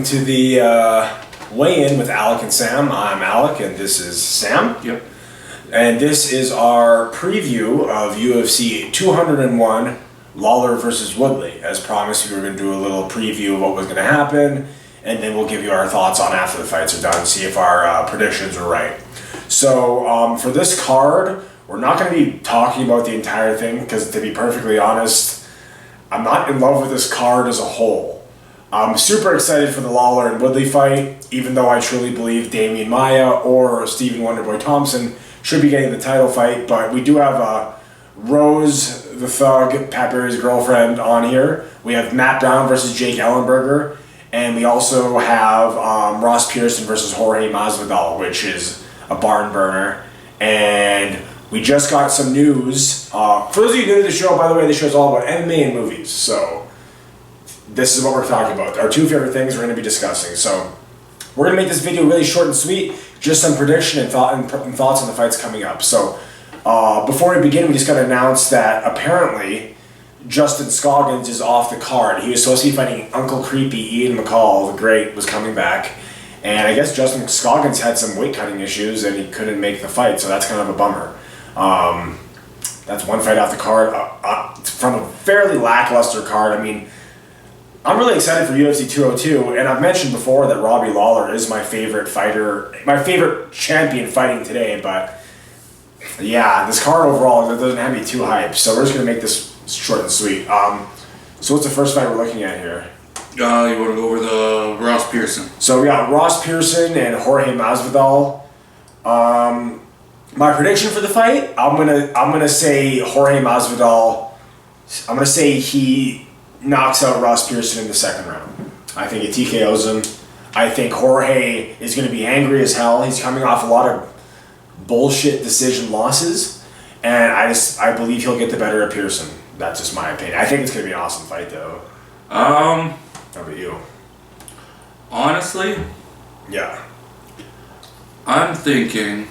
welcome to the weigh-in with Alec and Sam. I'm Alec, and this is Sam. Yep. And this is our preview of UFC 201, Lawler versus Woodley. As promised, we were going to do a little preview of what was going to happen, and then we'll give you our thoughts on after the fights are done, see if our predictions were right. So for this card, we're not going to be talking about the entire thing, because to be perfectly honest, I'm not in love with this card as a whole. I'm super excited for the Lawler and Woodley fight, even though I truly believe Damian Maia or Stephen Wonderboy Thompson should be getting the title fight. But we do have Rose the Thug, Pat Barry's girlfriend, on here. We have Matt Brown versus Jake Ellenberger. And we also have Ross Pearson versus Jorge Masvidal, which is a barn burner. And we just got some news. For those of you new to the show, by the way, the show is all about MMA and movies. So this is what we're talking about. Our two favorite things we're going to be discussing. So we're going to make this video really short and sweet. Just some prediction and thoughts on the fights coming up. So before we begin, we just got to announce that apparently Justin Scoggins is off the card. He was supposed to be fighting Uncle Creepy. Ian McCall, the great, was coming back. And I guess Justin Scoggins had some weight cutting issues and he couldn't make the fight. So that's kind of a bummer. That's one fight off the card. From a fairly lackluster card. I mean, I'm really excited for UFC 202, and I've mentioned before that Robbie Lawler is my favorite fighter, my favorite champion fighting today, but yeah, this card overall doesn't have me too hyped, so we're just going to make this short and sweet. So what's the first fight we're looking at here? You want to go over the Ross Pearson. So we got Ross Pearson and Jorge Masvidal. My prediction for the fight, I'm gonna say Jorge Masvidal, I'm going to say he knocks out Ross Pearson in the second round. I think it TKOs him. I think Jorge is going to be angry as hell. He's coming off a lot of bullshit decision losses, and I believe he'll get the better of Pearson. That's just my opinion. I think it's going to be an awesome fight, though. How about you? Honestly, yeah, I'm thinking,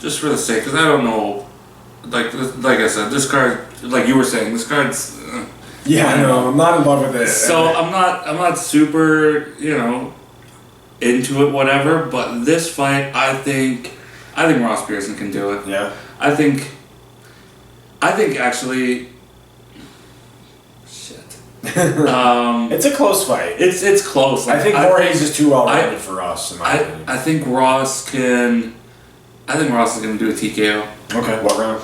just for the sake, because I don't know, like I said, this card, like you were saying, this card's. Yeah, I know. I'm not in love with it. So I'm not super, into it, whatever. But this fight, I think Ross Pearson can do it. Yeah. I think actually, shit. It's a close fight. It's close. Like, I think Jorge's just too well rounded for us. In my opinion. I think Ross can. I think Ross is going to do a TKO. Okay, what round?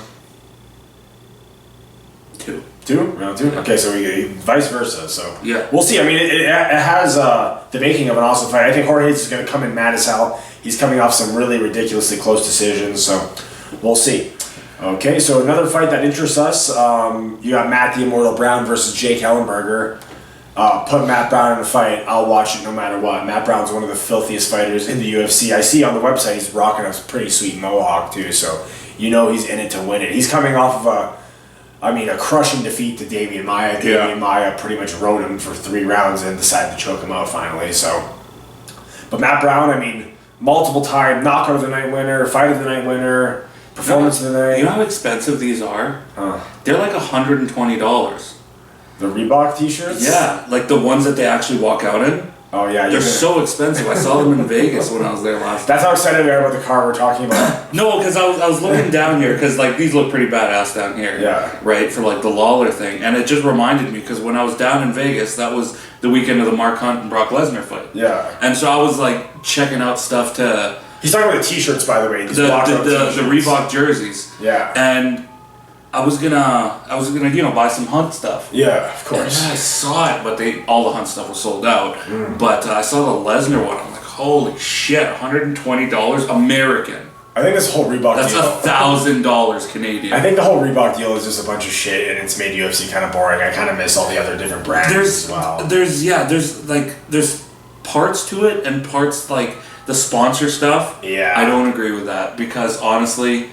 2. Round 2? Okay, so we vice versa. So yeah, we'll see. I mean, it has the making of an awesome fight. I think Jorge's is going to come in mad as hell. He's coming off some really ridiculously close decisions, so we'll see. Okay, so another fight that interests us, you got Matt the Immortal Brown versus Jake Ellenberger. Put Matt Brown in a fight, I'll watch it no matter what. Matt Brown's one of the filthiest fighters in the UFC. I see on the website he's rocking a pretty sweet mohawk too, so you know he's in it to win it. He's coming off of a crushing defeat to Damian Maia. Damian Maia pretty much rode him for 3 rounds and decided to choke him out finally. So, but Matt Brown, I mean, multiple time knockout of the night winner, fight of the night winner, performance of the night. You know how expensive these are? They're like $120. The Reebok t-shirts? Yeah, like the ones that they actually walk out in. Oh yeah, they're so expensive. I saw them in Vegas when I was there last. That's how excited we are about the car we're talking about. No, because I was looking down here because like these look pretty badass down here. Yeah. Right, for like the Lawler thing, and it just reminded me because when I was down in Vegas, that was the weekend of the Mark Hunt and Brock Lesnar fight. Yeah. And so I was like checking out stuff to. He's talking about the t-shirts, by the way. The Reebok jerseys. Yeah. And I was gonna buy some Hunt stuff. Yeah, of course. And I saw it, but all the Hunt stuff was sold out. But I saw the Lesnar one. I'm like, holy shit, $120 American. I think this whole Reebok deal. That's $1,000 Canadian. I think the whole Reebok deal is just a bunch of shit, and it's made UFC kind of boring. I kind of miss all the other different brands as well. There's parts to it and parts like the sponsor stuff. Yeah. I don't agree with that because honestly.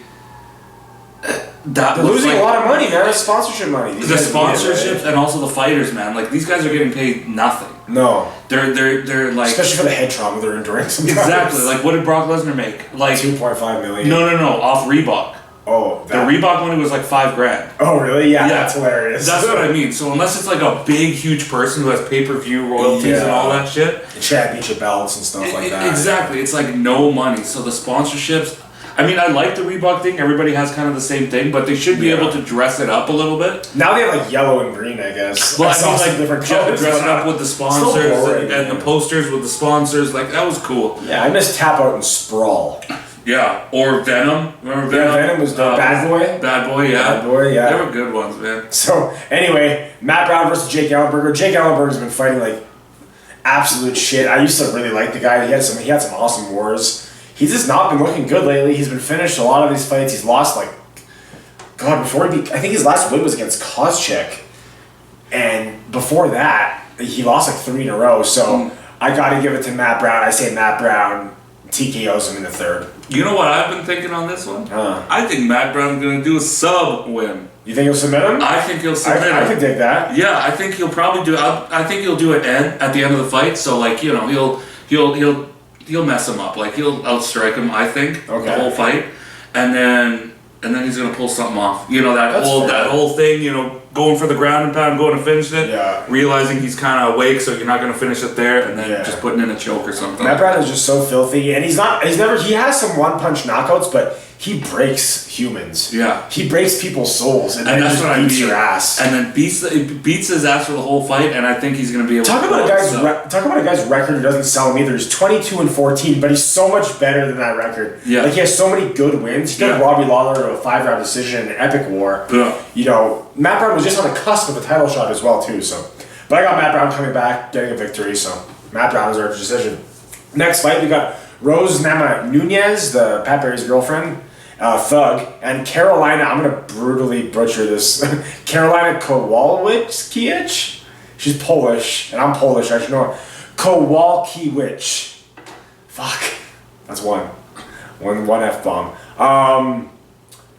They're losing a lot of money, man. It's sponsorship money. The sponsorships and also the fighters, man. Like these guys are getting paid nothing. No. They're like, especially for the head trauma they're enduring sometimes. Exactly. Like what did Brock Lesnar make? Like $2.5 million. No, off Reebok. Oh, The Reebok money was like $5,000. Oh, really? Yeah, Yeah. that's hilarious. That's what I mean. So unless it's like a big, huge person who has pay-per-view royalties and all that shit. Championship belts and stuff like that. Exactly. It's like no money. So the sponsorships, I mean, I like the Reebok thing. Everybody has kind of the same thing, but they should be able to dress it up a little bit. Now they have like yellow and green, I guess. Well, I mean, like different colors. dress it up with the sponsors and the posters with the sponsors. Like, that was cool. Yeah, I miss Tap Out and Sprawl. Yeah, or Venom. Remember Venom? Yeah, Venom was the Bad Boy. Bad Boy, yeah. Bad Boy, yeah. They were good ones, man. So, anyway, Matt Brown versus Jake Ellenberger. Jake Ellenberger's been fighting like absolute shit. I used to really like the guy. He had some awesome wars. He's just not been looking good lately. He's been finished a lot of these fights. He's lost I think his last win was against Koscheck. And before that, he lost like 3 in a row. So I got to give it to Matt Brown. I say Matt Brown TKOs him in the 3rd. You know what I've been thinking on this one? I think Matt Brown's going to do a sub win. You think he'll submit him? I think he'll submit him. I can dig that. Yeah, I think he'll probably do. I think he'll do it at the end of the fight. So like he'll mess him up. Like he'll outstrike him. I think the whole fight, and then he's gonna pull something off. You know that whole thing. You know, going for the ground and pound, going to finish it. Yeah. Realizing he's kind of awake, so you're not gonna finish it there, and then just putting in a choke or something. Matt Brown is just so filthy, and he has some one-punch knockouts, but he breaks humans. Yeah. He breaks people's souls, and And then that's just what I beats mean. your ass. And then beats his ass for the whole fight, and I think he's gonna be able Talk to about a guy's record who doesn't sell him either. He's 22-14, but he's so much better than that record. Yeah. Like he has so many good wins. He got Robbie Lawler to a 5-round decision in an epic war. Yeah. You know, Matt Brown was just on the cusp of a title shot as well too. So, but I got Matt Brown coming back, getting a victory. So Matt Brown is our decision. Next fight, we got Rose Namajunas, the Pat Barry's girlfriend. Thug, and Carolina, I'm going to brutally butcher this, Carolina Kowalkiewicz? She's Polish, and I'm Polish, I should know. Kowalkiewicz. Fuck. That's one F-bomb.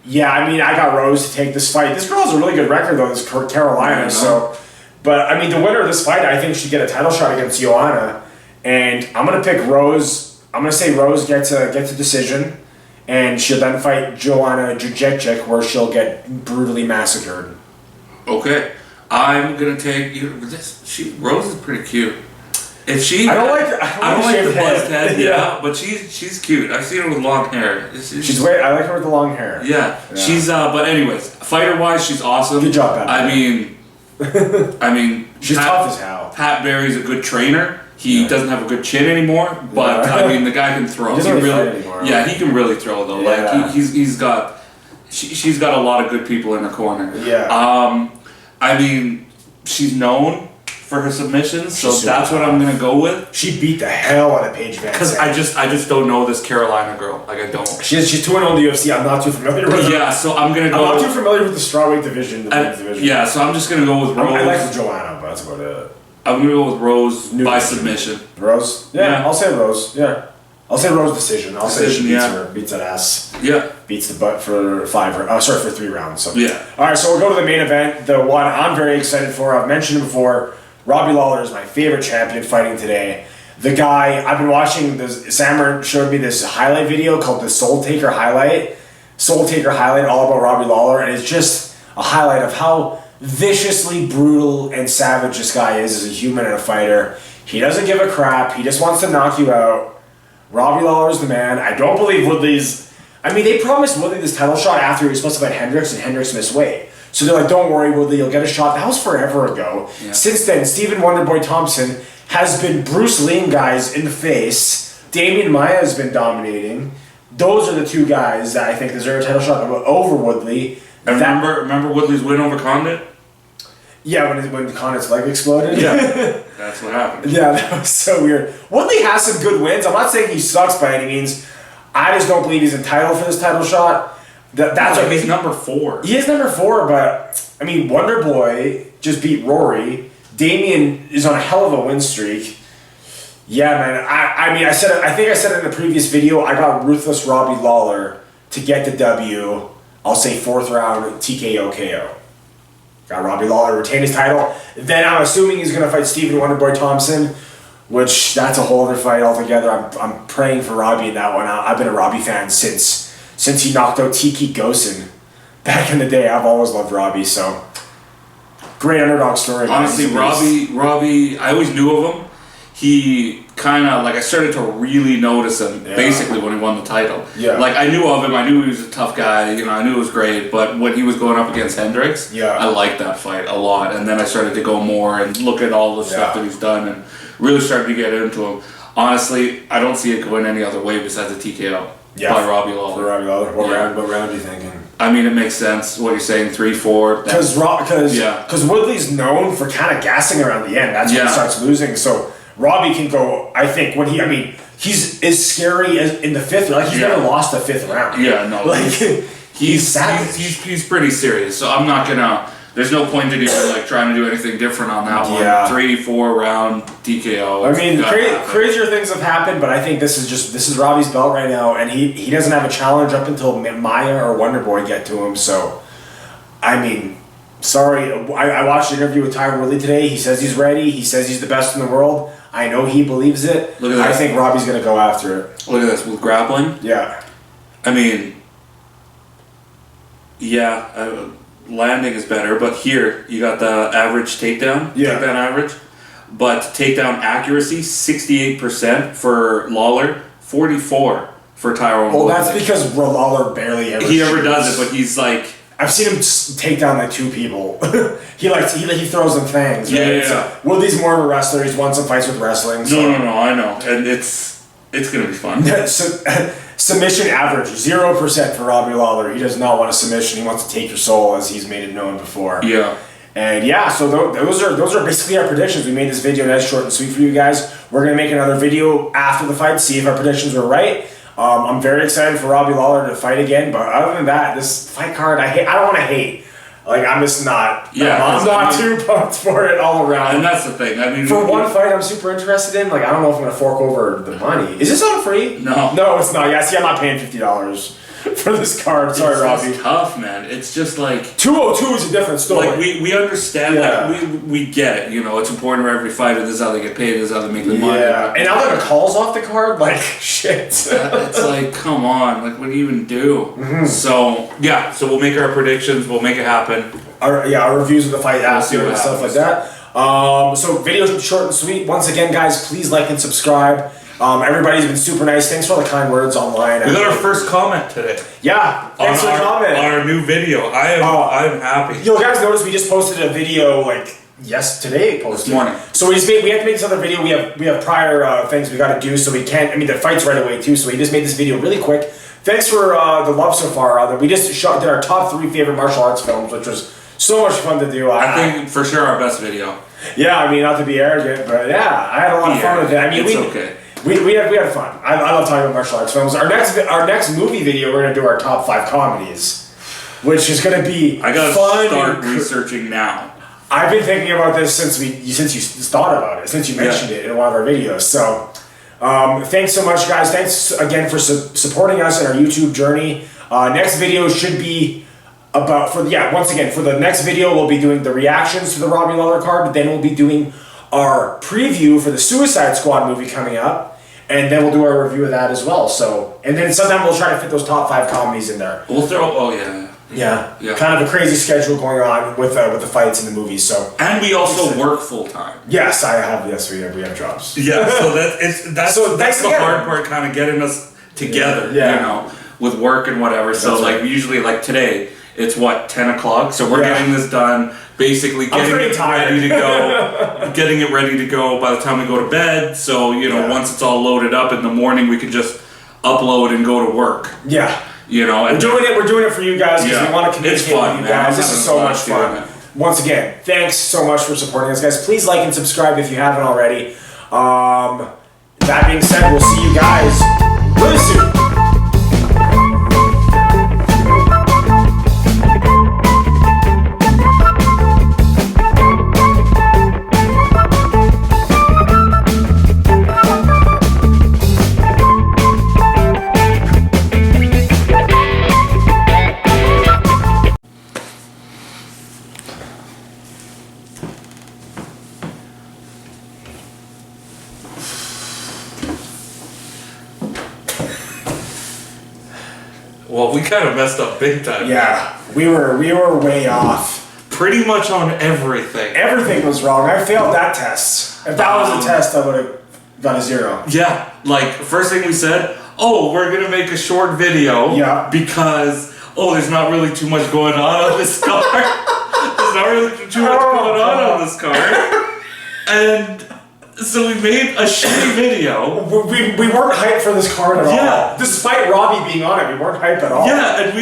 Yeah, I mean, I got Rose to take this fight. This girl has a really good record, though, this Carolina, so... But, I mean, the winner of this fight, I think, should get a title shot against Joanna, and I'm going to pick Rose. I'm going to say Rose gets a decision. And she'll then fight Joanna Jędrzejczyk, where she'll get brutally massacred. Okay, I'm gonna take this. Rose is pretty cute. If she, I don't like the buzzed head. Yeah, but she's cute. I've seen her with long hair. I like her with the long hair. Yeah. She's but anyways, fighter wise, she's awesome. Good job, Pat. I mean, she's tough as hell. Pat Barry's a good trainer. He doesn't have a good chin anymore, but I mean, the guy can throw. He doesn't really fight anymore. Yeah, he can really throw though. Yeah. Like she's got a lot of good people in her corner. Yeah. I mean, she's known for her submissions, so that's what I'm gonna go with. She beat the hell out of Paige Van Because I just don't know this Carolina girl. Like I don't. She's 2-0 in the UFC. I'm not too familiar with her. Yeah, so I'm gonna go. I'm not too familiar with the strawweight division. Yeah, so I'm just gonna go with Rose. I like Joanna, but that's about it. I'm gonna go with Rose by submission. Rose? Yeah, I'll say Rose. Yeah. I'll say Rose decision. I'll say she beats that ass. Yeah. Beats the butt for 3 rounds. So. Yeah. Alright, so we'll go to the main event. The one I'm very excited for. I've mentioned it before. Robbie Lawler is my favorite champion fighting today. The guy, I've been watching this, Sammer showed me this highlight video called the Soul Taker Highlight. Soul Taker Highlight all about Robbie Lawler, and it's just a highlight of how viciously brutal and savage this guy is as a human and a fighter. He doesn't give a crap. He just wants to knock you out. Robbie Lawler's the man. I don't believe Woodley's... I mean, they promised Woodley this title shot after he was supposed to fight Hendricks, and Hendricks missed weight. So they're like, don't worry, Woodley, you'll get a shot. That was forever ago. Yeah. Since then, Stephen Wonderboy Thompson has been Bruce Lee guys in the face. Damian Maia has been dominating. Those are the two guys that I think deserve a title shot over Woodley. And remember Woodley's win over Condit? Yeah, when Condit's leg exploded. Yeah, that's what happened. Yeah, that was so weird. Woodley has some good wins. I'm not saying he sucks by any means. I just don't believe he's entitled for this title shot. That's like he's number 4. He is number 4, but I mean, Wonder Boy just beat Rory. Damian is on a hell of a win streak. Yeah, man. I mean, I think I said it in the previous video. I got ruthless Robbie Lawler to get the W. I'll say 4th round TKO KO. Got Robbie Lawler retain his title. Then I'm assuming he's going to fight Stephen Wonderboy Thompson, which that's a whole other fight altogether. I'm praying for Robbie in that one. I've been a Robbie fan since since he knocked out Tiki Gosen back in the day. I've always loved Robbie, so great underdog story. Honestly, Robbie, I always knew of him. He kind of, like, I started to really notice him basically when he won the title. Yeah. Like, I knew of him, I knew he was a tough guy, you know, I knew it was great, but when he was going up against Hendricks, I liked that fight a lot. And then I started to go more and look at all the stuff that he's done and really started to get into him. Honestly, I don't see it going any other way besides a TKO by Robbie Lawler. For Robbie Lawler. What round are you thinking? I mean, it makes sense what you're saying, 3-4. Because Woodley's known for kind of gassing around the end. That's when he starts losing. So Robbie can go, I think, he's as scary as in the fifth round. Like, he's never lost the fifth round. Yeah, no. Like, he's savage. He's pretty serious. So I'm not gonna. There's no point in even like trying to do anything different on that one. 3-4 round TKO. I mean, crazier things have happened, but I think this is Robbie's belt right now, and he doesn't have a challenge up until Maya or Wonder Boy get to him. So, I mean, sorry, I watched an interview with Tyron Woodley today. He says he's ready. He says he's the best in the world. I know he believes it. Look at this. I think Robbie's gonna go after it. Look at this with grappling. Yeah. I mean, landing is better, but here you got the average takedown. Takedown average. But takedown accuracy, 68% for Lawler, 44% for Tyron Woodley. Well, that's because Lawler barely ever does it, but he's like... I've seen him take down like two people. he throws them fangs. Right? Yeah. Woodley's more of a wrestler. He's won some fights with wrestling. So. No, I know. And it's going to be fun. Submission average, 0% for Robbie Lawler. He does not want a submission. He wants to take your soul, as he's made it known before. Yeah. And so those are basically our predictions. We made this video nice, short, and sweet for you guys. We're going to make another video after the fight, see if our predictions were right. I'm very excited for Robbie Lawler to fight again, but other than that, this fight card, I don't want to hate. Like, I'm just not. Yeah, I'm not too pumped for it all around. And that's the thing. I mean, for one fight, I'm super interested in. Like, I don't know if I'm gonna fork over the money. Is this on free? No, it's not. Yeah, see, I'm not paying $50 for this card. Sorry, Robbie. It's tough, man. It's just like 202 is a different story. Like we understand. Like we get it. You know, it's important for every fighter. This is how they get paid. This is how they make the money. Yeah, and now that the calls off the card, like shit. It's like, come on. Like, what do you even do? Mm-hmm. So we'll make our predictions. We'll make it happen. Our reviews of the fight after and stuff like that. So video short and sweet. Once again, guys, please like and subscribe. Everybody's been super nice. Thanks for all the kind words online. We got our first comment today. Yeah, thanks for the comment. On our new video. I'm happy. You guys notice we just posted a video like today posted. This morning. So we have to make this other video. We have prior things we got to do, so we can't. I mean, the fight's right away too. So we just made this video really quick. Thanks for the love so far. We just did our top 3 favorite martial arts films, which was so much fun to do. I think for sure our best video. Yeah, I mean, not to be arrogant, but I had a lot of fun with it. I mean, it's okay. We had fun. I love talking about martial arts films. Our next movie video, we're gonna do our top 5 comedies, which is gonna be I gotta fun. Start researching now. I've been thinking about this since you thought about it, since you mentioned it in one of our videos. So, thanks so much, guys. Thanks again for supporting us in our YouTube journey. Next video should be about for the next video we'll be doing the reactions to the Robbie Lawler card, but then we'll be doing our preview for the Suicide Squad movie coming up, and then we'll do our review of that as well. So, and then sometime we'll try to fit those top 5 comedies in there. We'll throw. Yeah. Kind of a crazy schedule going on with the fights and the movies. So, and we also work full time. Yes, I have. Yes, we have jobs. Yeah, so that's the hard part, kind of getting us together. Yeah. You know, with work and whatever. So that's like usually like today, it's 10 o'clock. So we're getting this done. Basically getting it ready to go. Getting it ready to go by the time we go to bed. So once it's all loaded up in the morning, we can just upload and go to work. Yeah. You know, and we're doing it for you guys because we want to communicate with you guys. This is so much fun. Once again, thanks so much for supporting us, guys. Please like and subscribe if you haven't already. That being said, we'll see you guys really soon. Well, we kind of messed up big time. Yeah, we were way off. Pretty much on everything. Everything was wrong. I failed that test. If that was a test, I would have got a 0. Yeah, like first thing we said, oh, we're gonna make a short video. Yeah. Because there's not really too much going on this car. There's not really too much going on this car. And so we made a shitty video. We weren't hyped for this car at all. Yeah. Despite Robbie being on it, we weren't hyped at all. Yeah, and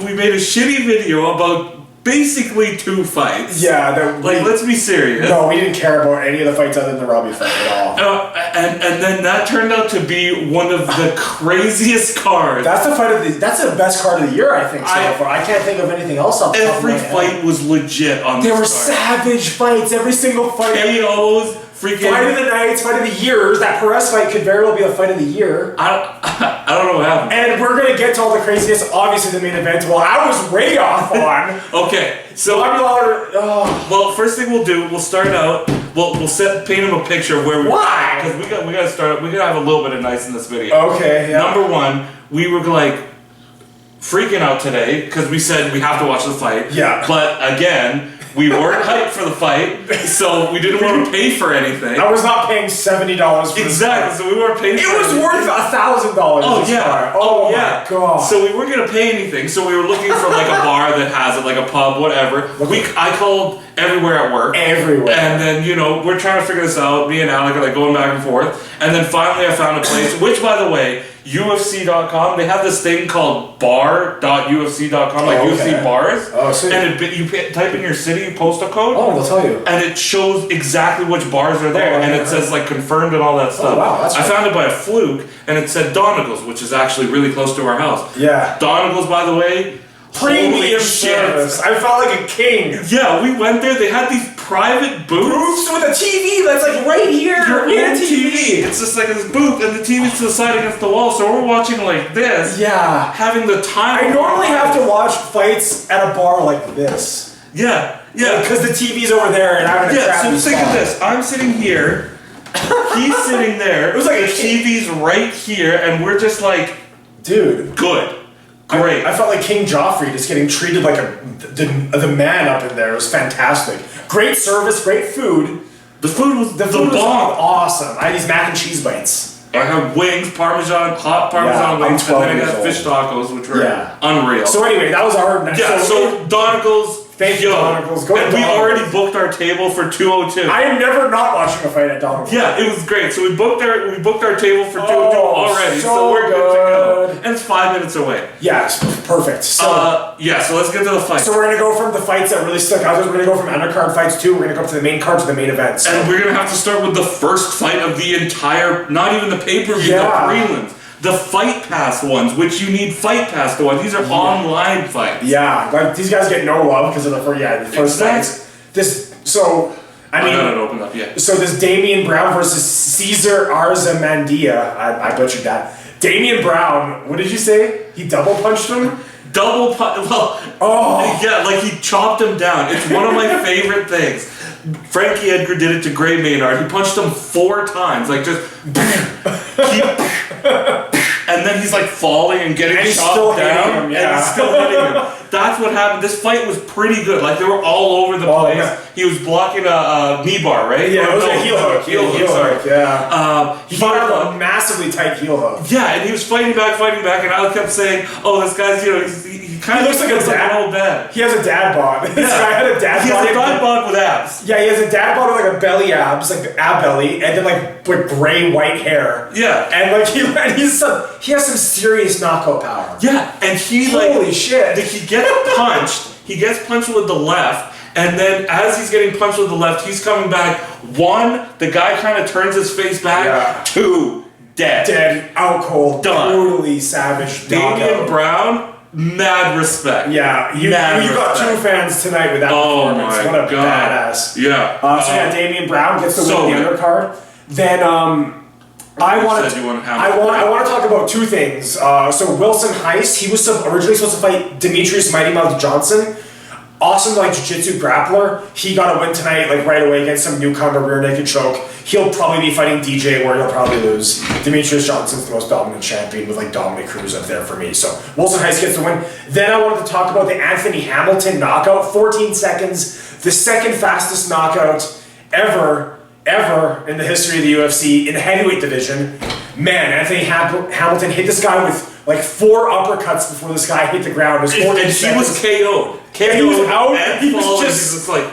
we made a shitty video about basically 2 fights. Yeah. Let's be serious. No, we didn't care about any of the fights other than the Robbie fight at all. And then that turned out to be one of the craziest cars. That's the best card of the year, I think, so far. I can't think of anything else off the top of my Every head. fight was legit on this There were card. savage fights, every single fight. KOs, freaking... Fight of the nights, fight of the years. That Perez fight could very well be the fight of the year. I don't know what happened. And we're going to get to all the craziness, obviously, the main event. Well, I was way off on. Okay, so... LAWLER, Well, first thing we'll do, we'll start out... We'll paint him a picture of where we... Why? Because we got to start... We got to have a little bit of nice in this video. Okay, yeah. Number one, we were like... freaking out today because we said we have to watch the fight. Yeah. But again, we weren't hyped for the fight, so we didn't want to pay for anything. I was not paying $70 for this Exactly, so we weren't paying for It was anything. worth $1,000. Oh yeah. Oh yeah. my god. So we weren't gonna pay anything, so we were looking for like a bar that has it, like a pub, whatever. I called everywhere at work. Everywhere. And then, we're trying to figure this out. Me and Alec are like going back and forth. And then finally I found a place, which by the way, UFC.com, they have this thing called bar.ufc.com, like UFC bars. Oh, sweet. And you type in your city postal code. Oh, they'll tell you. And it shows exactly which bars are there. And it says like confirmed and all that stuff. Oh, wow, that's I found it by a fluke, and it said Donegal's, which is actually really close to our house. Yeah. Donegal's, by the way, Premium holy service. shit. I felt like a king. Yeah, we went there. They had these private booths. Booths with a TV that's like right here. Your We own had a TV. It's just like this booth, and the TV's to the side against the wall, so we're watching like this. Yeah. Having the time. I normally have to watch fights at a bar like this. Yeah. Because the TV's over there and I'm in a crappy so think of spot. this. I'm sitting here. He's sitting there. It was like the a TV's right here, and we're just like, dude. good. Great. I felt like King Joffrey just getting treated like the man up in there. It was fantastic. Great service, great food. The food was the food was bomb. awesome. I had these mac and cheese bites. I had wings, hot Parmesan Yeah, wings, I'm and then I 12 years got old. fish tacos, which were Yeah. unreal. So anyway, that was our next. so Donegal's. Thank you, Donegal's. Go to And we Donegal's. already booked our table for 2:02. I am never not watching a fight at Donegal's. Yeah, it was great. So we booked our table for 2:02 already, so we're good to go. And it's 5 minutes away. Yeah, it's perfect. So so let's get to the fight. So we're gonna go from the fights that really stuck out. We're gonna go from undercard fights too. We're gonna go up to the main card to the main events. And we're gonna have to start with the first fight of the entire, not even the pay-per-view, Yeah. the prelims. The Fight Pass ones, which you need Fight Pass to watch. These are online fights. Yeah, like these guys get no love because of the first fights. I got it mean, opened up, yeah. so this Damian Brown versus Cesar Arzamandia. I butchered that. Damian Brown, what did you say? He double punched him? Double punch. Well, yeah, like he chopped him down. It's one of my favorite things. Frankie Edgar did it to Gray Maynard. He punched him 4 times, like just. And then he's like falling and getting chopped down, and he's still hitting him. That's what happened. This fight was pretty good. Like they were all over the place. Yeah. He was blocking a knee bar, right? Yeah, it was a heel hook. Heel hook, sorry. Yeah. He fired a massively tight heel hook. Yeah, and he was fighting back, and I kept saying, "Oh, this guy's, he kind of looks like a dad. An old dad. He has a dad bod. This guy had a dad bod. He has a dad bod with abs. Yeah, he has a dad bod with like a belly abs, like ab belly, and then like with gray white hair. Yeah, and like he has some serious knockout power. Yeah, and holy shit. He gets punched. He gets punched with the left, and then as he's getting punched with the left, he's coming back. 1, the guy kind of turns his face back. Yeah. 2, dead, out cold, done. Brutally savage. Damian Brown, mad respect. Yeah, you got 2 fans tonight with that performance. My what a God. badass. Yeah. So yeah, Damian Brown gets the win in the undercard. Then I want to talk about 2 things. So Wilson Heist, he was originally supposed to fight Demetrius Mighty Mouth Johnson. awesome like jiu-jitsu grappler. He got a win tonight, like right away against some newcomer rear naked choke. He'll probably be fighting DJ, where he'll probably lose. Demetrius Johnson's the most dominant champion with like Dominic Cruz up there for me. So Wilson Heiss gets the win. Then I wanted to talk about the Anthony Hamilton knockout, 14 seconds, the second fastest knockout ever in the history of the UFC in the heavyweight division. Man, Anthony Hamilton hit this guy with like 4 uppercuts before this guy hit the ground. And he was KO'd. He was out. And he was just like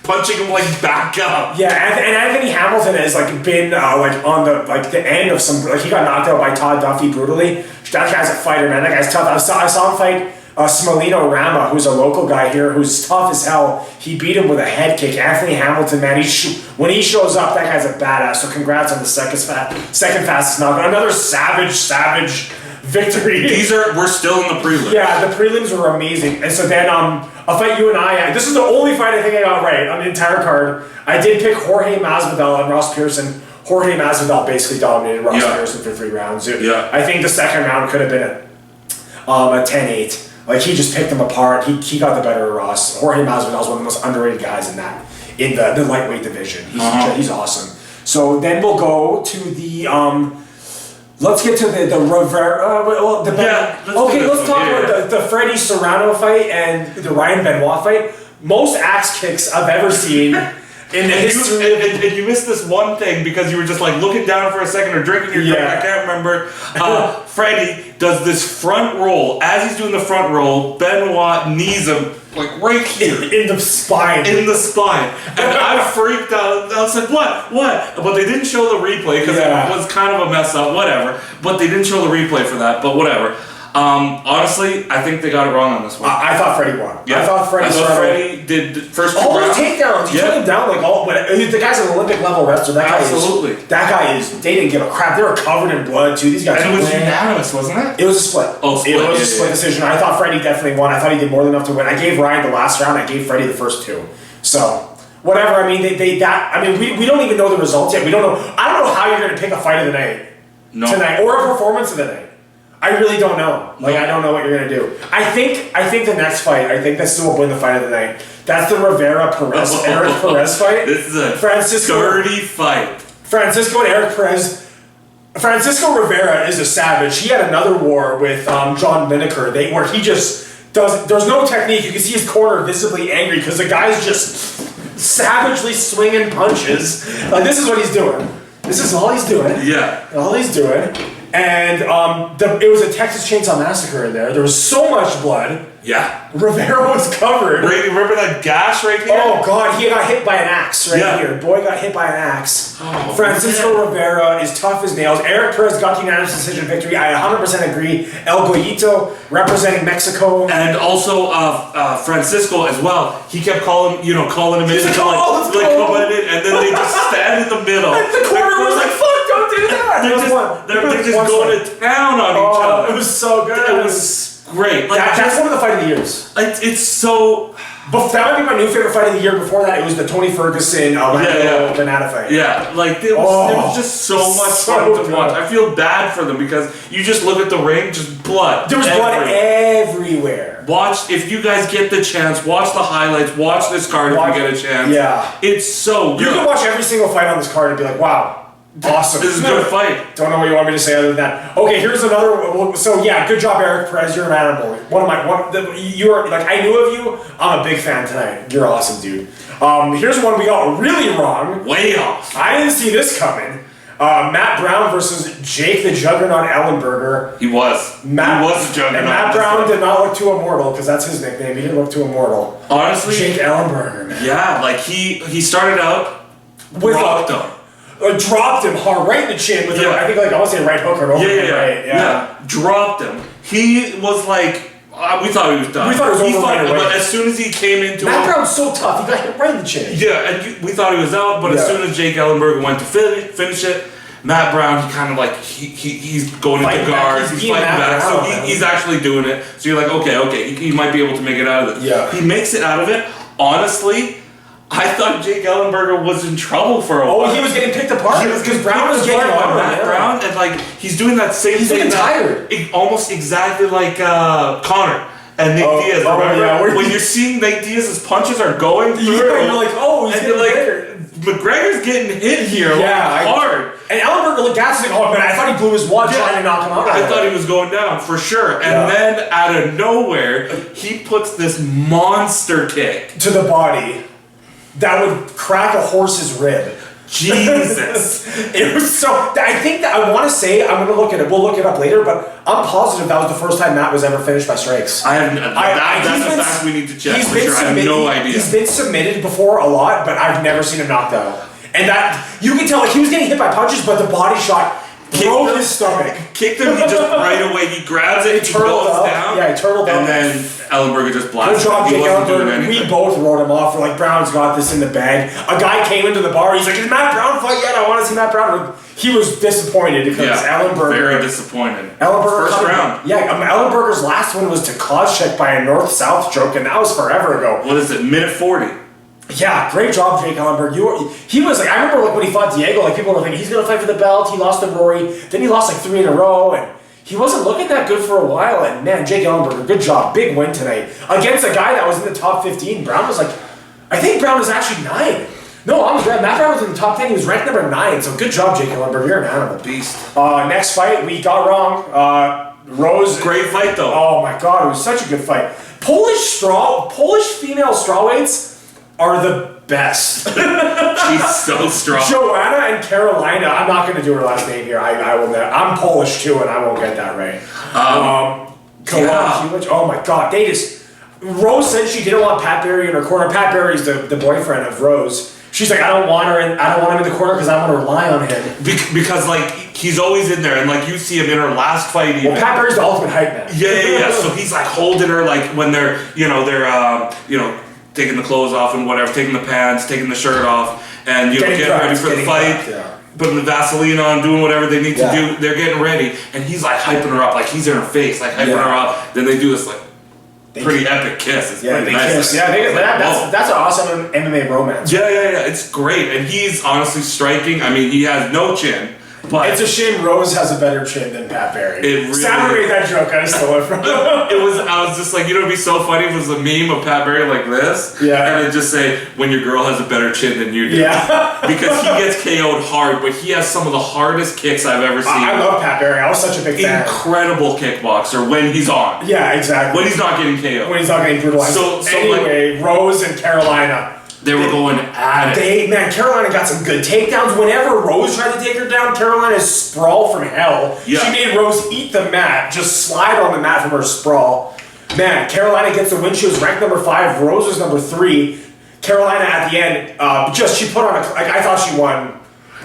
punching him like back up. Yeah, and Anthony Hamilton has like been like on the end of some, like he got knocked out by Todd Duffy brutally. That guy's a fighter, man. That guy's tough. I saw him fight Smolino Rama, who's a local guy here, who's tough as hell. He beat him with a head kick. Anthony Hamilton, man, when he shows up, that guy's a badass. So congrats on the second fastest knockout. Another savage victory. We're still in the prelims. Yeah, the prelims were amazing. And so then a fight you and I, this is the only fight I think I got right on the entire card. I did pick Jorge Masvidal and Ross Pearson. Jorge Masvidal basically dominated Ross Pearson for 3 rounds. I think the second round could have been a 10-8. Like he just picked them apart. He got the better of Ross. Jorge Masvidal is one of the most underrated guys in the lightweight division. He's awesome. So then we'll go to the let's get to the Rivera. Let's talk about the Freddie Serrano fight and the Ryan Benoit fight. Most axe kicks I've ever seen in the history. And you missed this one thing because you were just like looking down for a second or drinking your drink. I can't remember. Freddie does this front roll. As he's doing the front roll, Benoit knees him like right here. In the spine. In the spine. And I freaked out. I was like, what? But they didn't show the replay because it was kind of a mess up, whatever. But they didn't show the replay for that, but whatever. Honestly, I think they got it wrong on this one. I thought Freddie won. Yeah. I thought Freddie did the first 2 all rounds. the takedowns. He took him down like all. The guy's an Olympic level wrestler. That guy is. They didn't give a crap. They were covered in blood too. These guys. And it was unanimous, wasn't it? It was a split. Oh, split. It was a split decision. I thought Freddie definitely won. I thought he did more than enough to win. I gave Ryan the last round. I gave Freddie the first 2. So. Whatever. I mean, we don't even know the results yet. We don't know. I don't know how you're going to pick a fight of the night tonight or a performance of the night. I really don't know. I don't know what you're gonna do. I think the next fight. I think this will win the fight of the night. That's the Rivera Perez Eric Perez fight. This is a dirty fight. Francisco and Eric Perez. Francisco Rivera is a savage. He had another war with John Lineker. Where he just does. There's no technique. You can see his corner visibly angry because the guy's just savagely swinging punches. Like this is what he's doing. This is all he's doing. Yeah. All he's doing. And it was a Texas Chainsaw Massacre in there. There was so much blood. Yeah. Rivera was covered. Remember that gash right here? Oh, God. He got hit by an axe here. Boy got hit by an axe. Oh, Francisco Rivera is tough as nails. Eric Perez got the unanimous decision victory. I 100% agree. El Goyito representing Mexico. And also Francisco as well. He kept calling him in to come in, and then they just stand in the middle. And the corner was like, fuck, don't do that. They're just going to town on each other. It was so good. It was great. That's one of the fight of the years. It's so... But that would be my new favorite fight of the year. Before that, it was the Tony Ferguson Banana fight. Yeah, there was just so much fun to watch. I feel bad for them because you just look at the ring, just blood. There was blood everywhere. Watch, if you guys get the chance, watch the highlights, watch this card if you get a chance. Yeah. It's so good. You can watch every single fight on this card and be like, wow. Awesome. This is a good fight. Don't know what you want me to say other than that. Okay, here's another. So yeah, good job, Eric Perez. You're an animal. You are like I knew of you. I'm a big fan tonight. You're awesome, dude. Here's one we got really wrong. Way off. I didn't see this coming. Matt Brown versus Jake the Juggernaut Ellenberger. He was a juggernaut. And Matt Brown did not look too immortal because that's his nickname. He didn't look too immortal. Honestly, Jake Ellenberger, man. Yeah, like he started out with rocked him. Dropped him hard right in the chin with I think I want to say a right hook or over right. Dropped him. He was like we thought he was done. We thought it was over right away. But as soon as he came into Matt Brown's so tough. He got hit right in the chin. Yeah, and we thought he was out. But as soon as Jake Ellenberger went to finish it, Matt Brown, he kind of like he's going into guards. He's fighting back. So he's actually doing it. So you're like, okay, he might be able to make it out of it. Yeah. He makes it out of it. Honestly, I thought Jake Ellenberger was in trouble for a while. Oh, he was getting picked apart because Brown was getting on Matt Brown, and like he's doing that same thing. He's tired. Almost exactly like Connor. and Nate Diaz. Remember? Yeah, when you're seeing Nate Diaz's punches are going through, you're like, oh, he's getting bigger. McGregor's getting hit here hard. And Ellenberger looked at him like, oh man, I thought he blew his wad trying to knock him out. I thought he was going down for sure. And then out of nowhere, he puts this monster kick to the body that would crack a horse's rib. Jesus. It was so. I think that I want to say, I'm going to look at it. We'll look it up later, but I'm positive that was the first time Matt was ever finished by strikes. That's a fact we need to check for sure. I have no idea. He's been submitted before a lot, but I've never seen him knocked out. And that, you can tell, like, he was getting hit by punches, but the body shot broke his stomach. Kicked him, he just right away, he grabs it, he goes down. Yeah, he turtled up. And then Ellenberger just blasted him. Good job, Jake Ellenberger. We both wrote him off. We're like, Brown's got this in the bag. A guy came into the bar, he's like, is Matt Brown fight yet? I want to see Matt Brown. He was disappointed because Ellenberger. Very disappointed. Ellenberger first round. Yeah, Ellenberger's last one was to Kozchik by a north-south choke, and that was forever ago. What is it, minute 40? Yeah, great job, Jake Ellenberger. He was like, I remember like when he fought Diego, like people were thinking he's gonna fight for the belt. He lost to Rory, then he lost like 3 in a row, and he wasn't looking that good for a while. And man, Jake Ellenberger, good job, big win tonight against a guy that was in the top 15. Brown was like, I think Brown was actually 9. No, I'm Matt Brown was in the top 10. He was ranked number 9. So good job, Jake Ellenberger. You're an animal. Beast. Next fight we got wrong. Rose. Great fight though. Oh my god, it was such a good fight. Polish female strawweights are the best. She's so strong. Joanna and Carolina. I'm not going to do her last name here. I will never. I'm Polish too, and I won't get that right. Oh my god, they just. Rose said she didn't want Pat Barry in her corner. Pat Barry's the boyfriend of Rose. She's like, I don't want him in the corner because I want to rely on him. Because like he's always in there, and like you see him in her last fight. Even. Well, Pat Barry's the ultimate hype man. Yeah. So he's like holding her, like when they're taking the clothes off and whatever, taking the pants, taking the shirt off, and getting ready for the fight, putting the Vaseline on, doing whatever they need to do. They're getting ready, and he's like hyping her up, like he's in her face, like hyping her up. Then they do this like pretty epic kiss. It's pretty nice. Kiss. Yeah, that's an awesome MMA romance. Yeah. It's great, and he's honestly striking. I mean, he has no chin. But it's a shame Rose has a better chin than Pat Barry. It really Sam made that joke, I stole it from him. I was just like, it'd be so funny if it was a meme of Pat Barry like this. Yeah. And it'd just say, when your girl has a better chin than you do. Yeah. Because he gets KO'd hard, but he has some of the hardest kicks I've ever seen. I love Pat Barry. I was such a big fan. Incredible kickboxer when he's on. Yeah, exactly. When he's not getting KO'd. When he's not getting brutalized. So anyway, Rose and Carolina. They were going at it. Carolina got some good takedowns. Whenever Rose tried to take her down, Carolina sprawl from hell. Yeah. She made Rose eat the mat, just slide on the mat from her sprawl. Man, Carolina gets the win. She was ranked number 5. Rose was number 3. Carolina at the end, she put on I thought she won.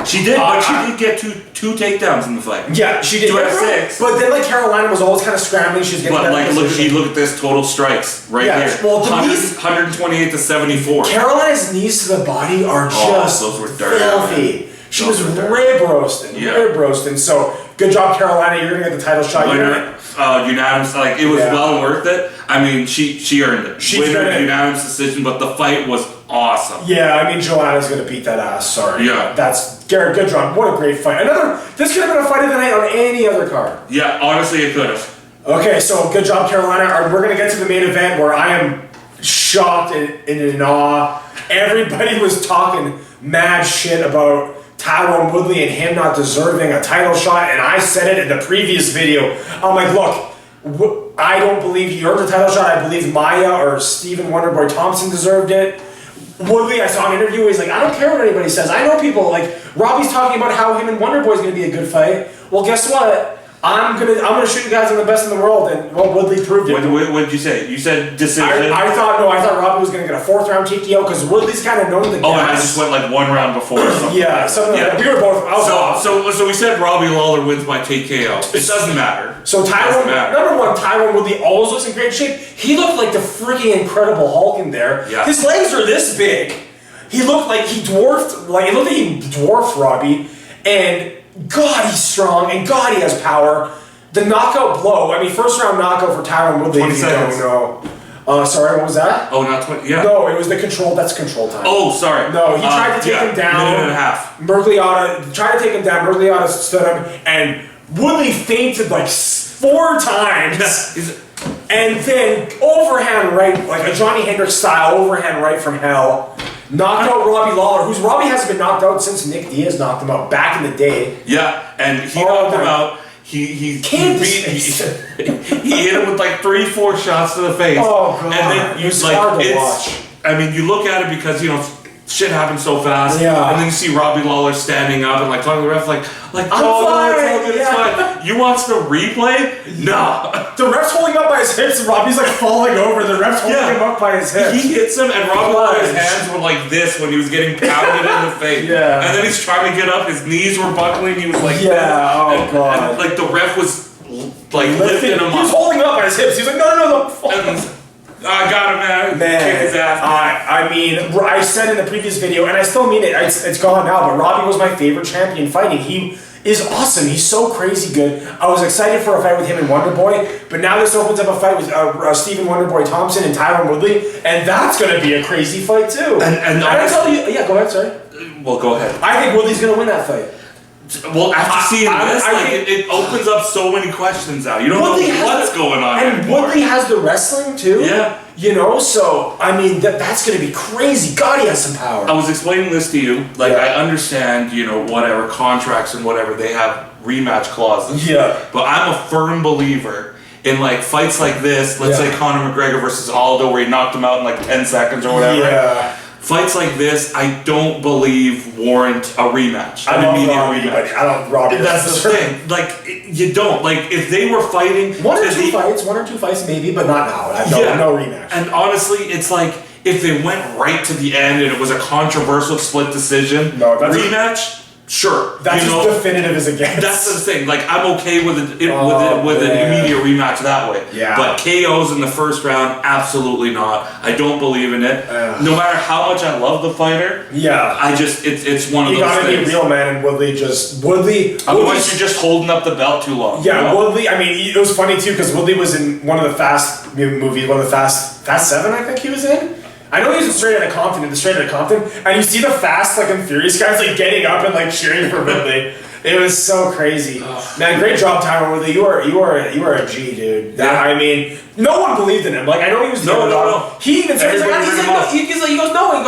She did, but she did get two takedowns in the fight. Yeah, she did. 2 out of 6. But then, like, Carolina was always kind of scrambling. She was getting. But like, look at this total strikes right here. Well, the knees, 128 to 74. Carolina's knees to the body are just those were dirty. Filthy. She was rib roasting. So good job, Carolina. You're gonna get the title shot. Unanimous. Like it was well worth it. I mean, she earned it. Unanimous decision, but the fight was awesome. Yeah, I mean, Joanna's gonna beat that ass. Sorry. Yeah. That's Garrett. Good job. What a great fight. This could have been a fight of the night on any other card. Yeah, honestly, it could have. Okay, so good job, Carolina. We're gonna get to the main event where I am shocked and in awe. Everybody was talking mad shit about Tyrone Woodley and him not deserving a title shot, and I said it in the previous video. I'm like, look, I don't believe he earned a title shot. I believe Maya or Stephen Wonderboy Thompson deserved it. Woodley, I saw an interview where he's like, I don't care what anybody says. I know people, like, Robbie's talking about how him and Wonderboy's gonna be a good fight. Well, guess what? I'm gonna shoot you guys on the best in the world, and Woodley proved it. What did you say? You said decision. I thought Robbie was gonna get a 4th round TKO because Woodley's kind of known the guys. Oh, and I just went like 1 round before. Or something. Yeah, something like that. We were both. So we said Robbie Lawler wins by TKO. It doesn't matter. So number 1, Tyrone Woodley always looks in great shape. He looked like the freaking Incredible Hulk in there. Yeah. His legs are this big. He looked like he dwarfed. Like it looked like he dwarfed Robbie, and God, he's strong, and God, he has power. The knockout blow, I mean, 1st round knockout for Tyrone Woodley. 20 seconds. Sorry, what was that? Oh, not 20, yeah. No, it was the control, that's control time. Oh, sorry. No, he tried to take him down. Minute and a half. Mergliotta tried to take him down, Mergliotta stood him, and Woodley fainted like 4 times. And then overhand right, like a Johnny Hendricks style overhand right from hell. Knocked out Robbie Lawler, who hasn't been knocked out since Nick Diaz knocked him out back in the day. Yeah, and he knocked him out. He hit him with like 3-4 shots to the face. Oh god! And then it's hard to watch. I mean, you look at it because shit happens so fast. Yeah. And then you see Robbie Lawler standing up and like talking to the ref like I'm fine. it's fine. You watch the replay? No. The ref's holding up by his hips and Robbie's like falling over. The ref's holding him up by his hips. He hits him and Robbie Lawler's hands were like this when he was getting pounded in the face. Yeah. And then he's trying to get up. His knees were buckling. He was like, god. And like the ref was like lifting him up. He was holding him up by his hips. He was like, no. I got him, man. Kick his ass. I mean, I said in the previous video, and I still mean it, it's gone now, but Robbie was my favorite champion fighting. He is awesome. He's so crazy good. I was excited for a fight with him and Wonderboy, but now this opens up a fight with Stephen Wonderboy Thompson and Tyron Woodley, and that's going to be a crazy fight too. And I tell you, yeah, go ahead, sorry. Well, go ahead. I think Woodley's going to win that fight. Well, after seeing this, it opens up so many questions now. You don't know what's going on and anymore. Woodley has the wrestling too. Yeah. So, I mean, that's going to be crazy. God, he has some power. I was explaining this to you. Like, I understand, whatever, contracts and whatever, they have rematch clauses. Yeah. But I'm a firm believer in, like, fights like this. Let's say Conor McGregor versus Aldo, where he knocked him out in, like, 10 seconds or whatever. Yeah. Fights like this, I don't believe warrant a rematch. An immediate rematch. I don't Robbie. That's the thing. Like, you don't. Like, if they were fighting... One or two fights maybe, but not now. No rematch. And honestly, it's like, if they went right to the end and it was a controversial split decision, rematch... Sure, that's as definitive as it gets. That's the thing. Like, I'm okay with an immediate rematch that way. Yeah. But KOs in the first round, absolutely not. I don't believe in it. No matter how much I love the fighter. Yeah. I just it's one of those things. You gotta be real, man. And Woodley. Otherwise, you're just holding up the belt too long. Yeah, Woodley. I mean, it was funny too because Woodley was in one of the Fast movies, one of the Fast 7, I think he was in. I know he was Straight Outta Compton, and you see the Fast and Furious guys getting up and cheering for Woodley. It was so crazy. Man, great job, Tyron Woodley. You are a G, dude. I mean, no one believed in him. I know he was no. He even said he goes,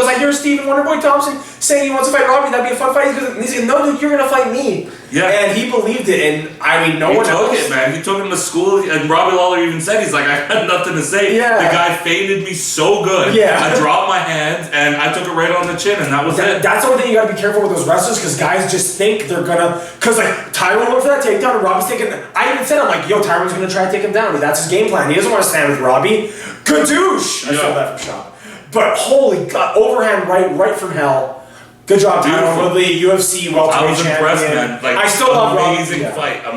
I hear Stephen Wonderboy Thompson saying he wants to fight Robbie. That'd be a fun fight. He said, no, dude, you're gonna fight me. Yeah. And he believed it, and I mean, no one else. He took it, man. He took him to school, and Robbie Lawler even said, he's like, I had nothing to say. Yeah. The guy faded me so good. Yeah. I dropped my hands, and I took it right on the chin, and that was it. That's the one thing you gotta be careful with those wrestlers, because guys just think they're gonna, because Tyron went for that takedown, and Robbie's taking, I even said, I'm like, yo, Tyron's gonna try to take him down. That's his game plan. He doesn't want to stand with Robbie. Kadoosh! I saw that from Shop. But holy God, overhand right from hell. Good job, Tyron Woodley, UFC welterweight champion. I was impressed, man. I still love Robbie.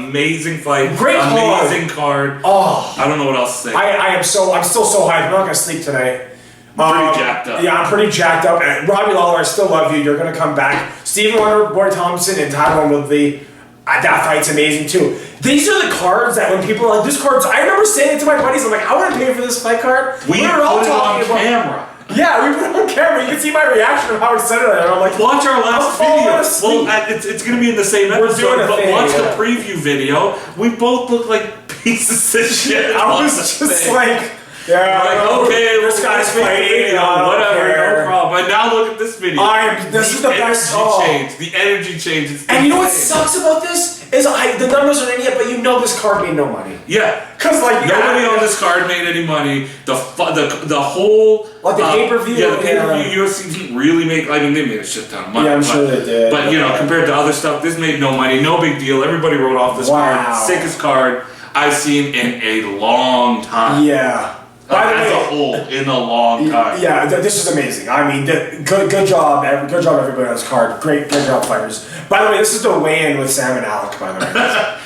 Amazing fight. Great card. Amazing card. Oh, I don't know what else to say. I'm still so hyped. I'm not gonna sleep tonight. Pretty jacked up. Yeah, I'm pretty jacked up. And Robbie Lawler, I still love you. You're gonna come back. Stephen Wonderboy Thompson and Tyron Woodley. That fight's amazing too. These are the cards that when people are like, this card's. I remember saying it to my buddies. I'm like, I want to pay for this fight card. We were all talking about camera. Yeah, we put it on camera. You can see my reaction of how excited I am. I'm like, watch our last video. Well, it's going to be in the same episode, but watch the preview video. We both look like pieces of shit. I was just like, okay, this guy's fighting. Whatever, no problem. And now look at this video. This is the best. The energy change. And you know what sucks about this? Is the numbers aren't in yet, but this card made no money. Yeah, because nobody on this card made any money. The whole the pay-per-view. Yeah, the pay-per-view UFC didn't really make. I mean, they made a shit ton of money. Yeah, I'm sure they did. But compared to other stuff, this made no money. No big deal. Everybody wrote off this card. Sickest card I've seen in a long time. Yeah. As a whole, in a long time. Yeah, this is amazing. I mean, good job, everybody on this card. Great job, fighters. By the way, this is the weigh-in with Sam and Alec. By the way,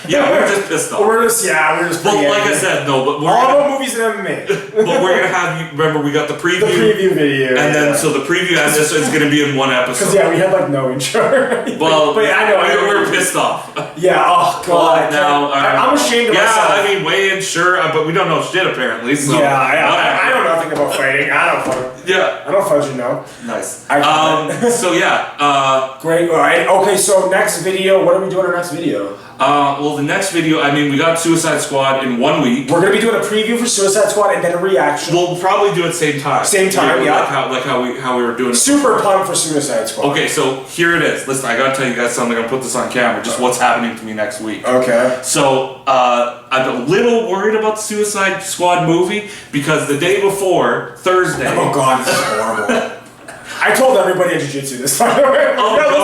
yeah, we're just pissed off. We're just Well, like I said, no, but all about movies and MMA. But we're gonna have you. Remember, we got the preview. Video, and then so the preview and this is gonna be in one episode. Because we had no intro. Well, but I know we're pissed off. Yeah. Oh God. Now I'm ashamed of myself. Yeah, I mean, weigh-in, sure, but we don't know shit apparently. So I know nothing about fighting. I don't fudge, Nice. So yeah. Great. All right. Okay. So next video. What are we doing in our next video? Well, the next video, I mean, we got Suicide Squad in 1 week. We're going to be doing a preview for Suicide Squad and then a reaction. We'll probably do it same time. Same time, yeah. Like how we were doing it. Super pumped for Suicide Squad. Okay, so here it is. Listen, I gotta tell you guys something. I'm gonna put this on camera. Just what's happening to me next week. Okay. So, I'm a little worried about the Suicide Squad movie because the day before, Thursday. Oh God, this is horrible. I told everybody in jiu-jitsu this time. Oh God.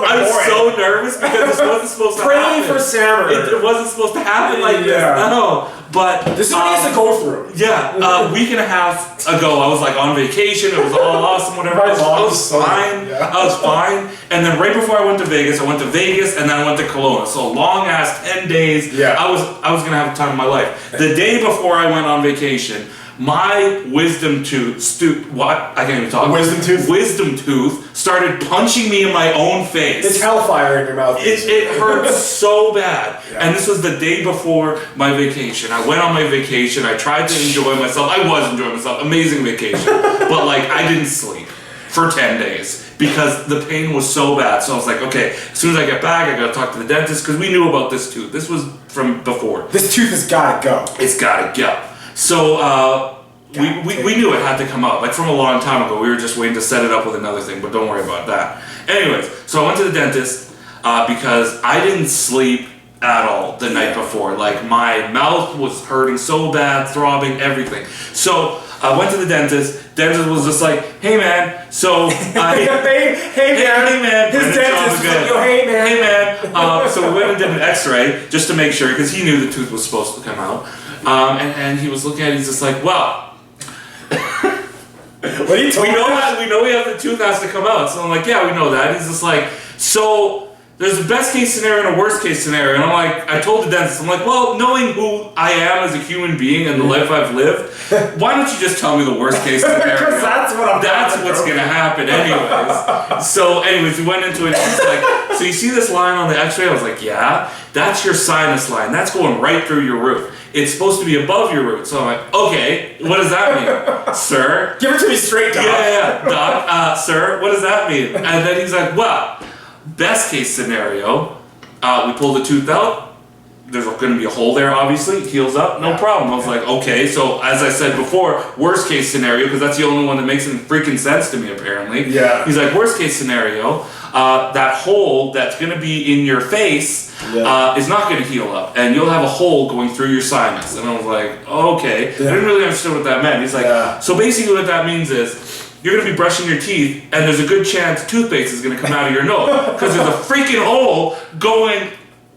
I'm so nervous because this wasn't supposed to happen. Praying for Sammer. It wasn't supposed to happen like this. No. But this is what he has to go through. Yeah, a week and a half ago, I was like on vacation. It was all awesome, whatever. I was fine. Yeah. I was fine. And then right before I went to Vegas, and then I went to Kelowna. So long ass 10 days. Yeah. I was gonna have the time of my life. The day before I went on vacation, my wisdom tooth, I can't even talk. Wisdom tooth started punching me in my own face. It's hellfire in your mouth. It hurt so bad. Yeah. And this was the day before my vacation. I went on my vacation. I tried to enjoy myself. I was enjoying myself. Amazing vacation. But like, I didn't sleep for 10 days because the pain was so bad. So I was like, okay, as soon as I get back, I gotta talk to the dentist because we knew about this tooth. This was from before. This tooth has gotta go. It's gotta go. So we knew it had to come out, like from a long time ago. We were just waiting to set it up with another thing, but don't worry about that. Anyways, so I went to the dentist because I didn't sleep at all the night before. Like my mouth was hurting so bad, throbbing, everything. So I went to the dentist. Dentist was just like, "Hey man, so hey man, His dentist was like, "Yo, hey man, hey man." So we went and did an X-ray just to make sure because he knew the tooth was supposed to come out. And he was looking at it. He's just like, "Well." What are you talking about? We know the tooth has to come out. So I'm like, yeah, we know that. He's just like, so there's a best case scenario and a worst case scenario. And I'm like, I told the dentist, I'm like, well, knowing who I am as a human being and the life I've lived, why don't you just tell me the worst case scenario? Because that's what's gonna happen anyways. So anyways, we went into it and he's like, so you see this line on the X-ray? I was like, yeah, that's your sinus line. That's going right through your root. It's supposed to be above your root. So I'm like, okay, what does that mean? Sir? Give it to me straight, Doc. Yeah, Doc, sir, what does that mean? And then he's like, well, best case scenario, we pull the tooth out. There's going to be a hole there, obviously. It heals up, no problem. I was like, okay, so as I said before, worst case scenario, because that's the only one that makes any freaking sense to me, apparently. Yeah. He's like, worst case scenario, that hole that's going to be in your face is not going to heal up, and you'll have a hole going through your sinus. And I was like, oh, okay. I didn't really understand what that meant. He's like, so basically what that means is, you're going to be brushing your teeth, and there's a good chance toothpaste is going to come out of your nose, because there's a freaking hole going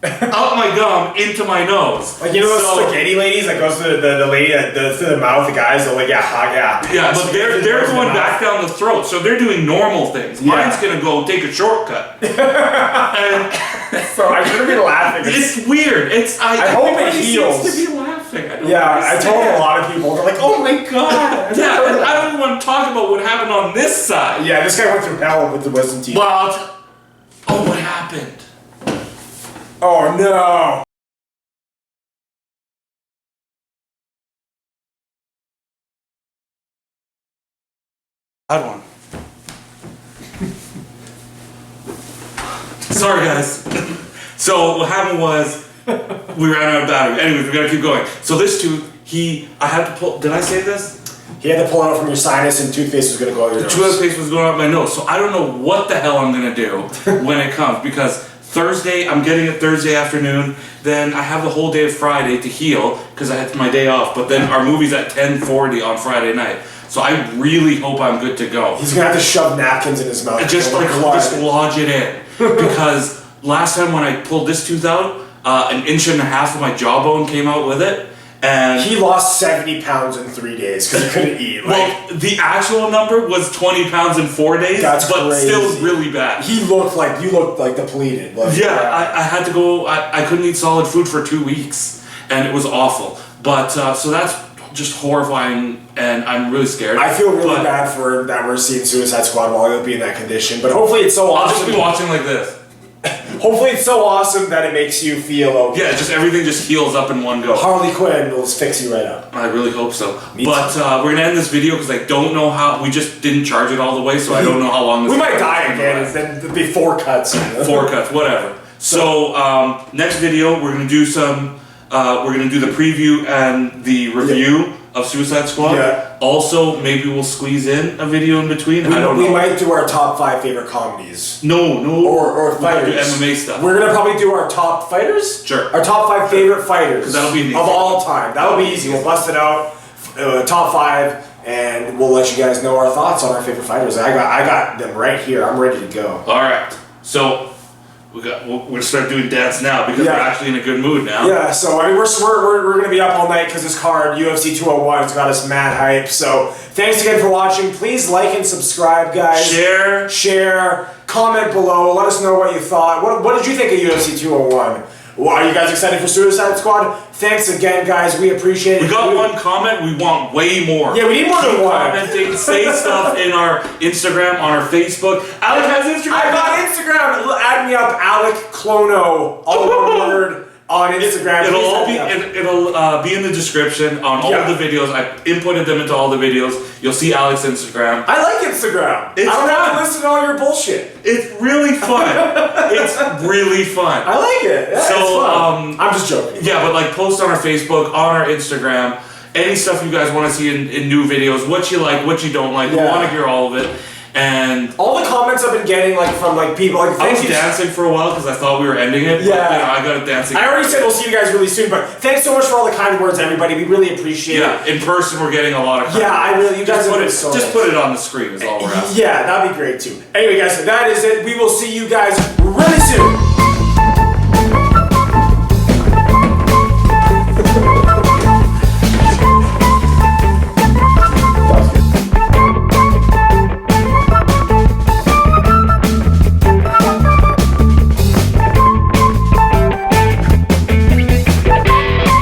out my gum into my nose. Like, you know those spaghetti ladies that goes to the lady that does to the mouth, the guys that like, yeah, but they're going back down the throat, so they're doing normal things. Mine's gonna go take a shortcut. And so I shouldn't be laughing. It's weird. I hope it heals. Seems to be laughing. I told a lot of people, they're like, oh my god. Yeah, and I don't even want to talk about what happened on this side. Yeah, this guy went through hell with the wisdom teeth. Well, what happened? Oh no! Had one. Sorry, guys. So what happened was we ran out of battery. Anyways, we gotta keep going. So this tooth, I had to pull. Did I say this? He had to pull it out from your sinus, and toothpaste was gonna go out your nose. Toothpaste was going out my nose. So I don't know what the hell I'm gonna do when it comes because. Thursday, I'm getting it Thursday afternoon. Then I have the whole day of Friday to heal because I had my day off. But then our movie's at 10:40 on Friday night, so I really hope I'm good to go. He's gonna have to shove napkins in his mouth. Just lodge it in because last time when I pulled this tooth out, 1.5 inches of my jawbone came out with it. And he lost 70 pounds in 3 days because he couldn't eat. Well, the actual number was 20 pounds in 4 days, but crazy. Still really bad. You looked depleted. I had to go. I couldn't eat solid food for 2 weeks, and it was awful. But so that's just horrifying, and I'm really scared. I feel really bad for that we're seeing Suicide Squad while he'll be in that condition. But hopefully it's so awesome. I'll just be watching like this. Hopefully it's so awesome that it makes you feel okay. Yeah, just everything just heals up in one go. Harley Quinn will fix you right up. I really hope so. But we're going to end this video because I don't know how... We just didn't charge it all the way, so I don't know how long this we might die again. Then there'll be 4 cuts. 4 cuts, whatever. So next video, we're gonna do some. We're gonna do the preview and the review of Suicide Squad. Yeah. Also, maybe we'll squeeze in a video in between. I don't know. We might do our top 5 favorite comedies. No. Or fighters. We'll do MMA stuff. We're gonna probably do our top fighters. Sure. Our top 5 favorite fighters. Because that'll be of all time. That'll be easy. We'll bust it out. Top 5, and we'll let you guys know our thoughts on our favorite fighters. I got them right here. I'm ready to go. All right. So we're gonna start doing dance now because we're actually in a good mood now. Yeah. So I mean, we're gonna be up all night because this card UFC 201 has got us mad hype. So thanks again for watching. Please like and subscribe, guys. Share. Comment below. Let us know what you thought. What did you think of UFC 201? Well, are you guys excited for Suicide Squad? Thanks again, guys. We appreciate it. We got one comment. We want way more. Yeah, we need more than one. Commenting, say stuff in our Instagram, on our Facebook. Alec has Instagram. I got Instagram. Add me up, alecklono, all one word on Instagram. It'll be in the description on all the videos. I inputted them into all the videos. You'll see Alec's Instagram. I like Instagram. I don't have to listen to all your bullshit. It's really fun. It's really fun. I like it. Yeah, so it's fun. I'm just joking. Yeah, but like post on our Facebook, on our Instagram, any stuff you guys want to see in new videos, what you like, what you don't like. We want to hear all of it. And all the comments I've been getting, like from like people, like I was dancing for a while because I thought we were ending it. Yeah, but, you know, I got it dancing. I already said we'll see you guys really soon, but thanks so much for all the kind words, everybody. We really appreciate it. Yeah, in person we're getting a lot of. You guys put it on the screen is all we're asking. Yeah, that'd be great too. Anyway, guys, so that is it. We will see you guys really soon.